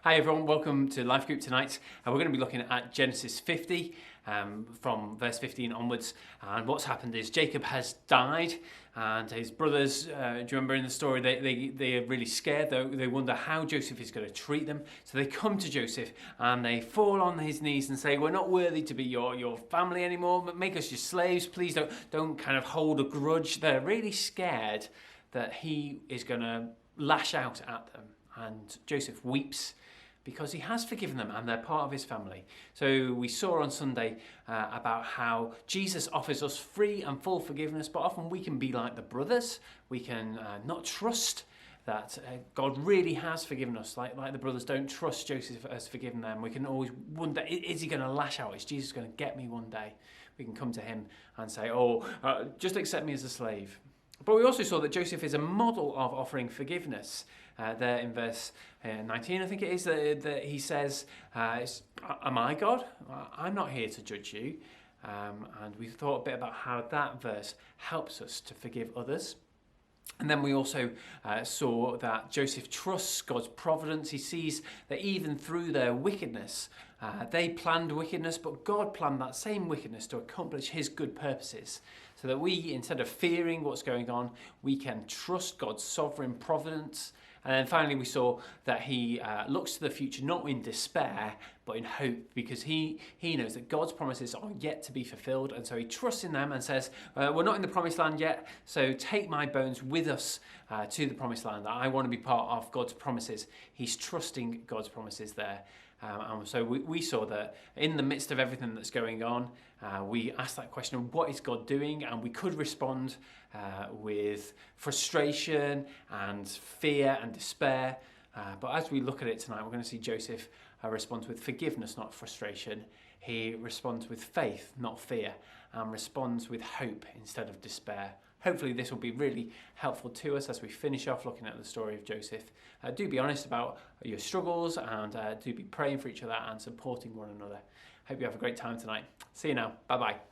Hi everyone, welcome to Lifegroup tonight. We're going to be looking at Genesis 50 from verse 15 onwards. And what's happened is Jacob has died and his brothers, do you remember in the story, they are really scared. They wonder how Joseph is going to treat them. So they come to Joseph and they fall on his knees and say, we're not worthy to be your family anymore, but make us your slaves. Please don't kind of hold a grudge. They're really scared that he is going to lash out at them. And Joseph weeps because he has forgiven them and they're part of his family. So we saw on Sunday about how Jesus offers us free and full forgiveness, but often we can be like the brothers. We can not trust that God really has forgiven us, like the brothers don't trust Joseph has forgiven them. We can always wonder, is he going to lash out? Is Jesus going to get me one day? We can come to him and say, just accept me as a slave. But we also saw that Joseph is a model of offering forgiveness. There in verse 19, I think it is, that he says, am I God? I'm not here to judge you. And we thought a bit about how that verse helps us to forgive others. And then we also saw that Joseph trusts God's providence. He sees that even through their wickedness, they planned wickedness, but God planned that same wickedness to accomplish his good purposes. So that we, instead of fearing what's going on, we can trust God's sovereign providence. And then finally we saw that he looks to the future not in despair but in hope, because he knows that God's promises are yet to be fulfilled, and so he trusts in them and says, we're not in the promised land yet, so take my bones with us to the promised land. I want to be part of God's promises. He's trusting God's promises there. And so we saw that in the midst of everything that's going on, we asked that question of what is God doing, and we could respond with frustration and fear and despair. But as we look at it tonight, we're going to see Joseph responds with forgiveness, not frustration. He responds with faith, not fear, and responds with hope instead of despair. Hopefully this will be really helpful to us as we finish off looking at the story of Joseph. Do be honest about your struggles, and do be praying for each other and supporting one another. Hope you have a great time tonight. See you now. Bye-bye.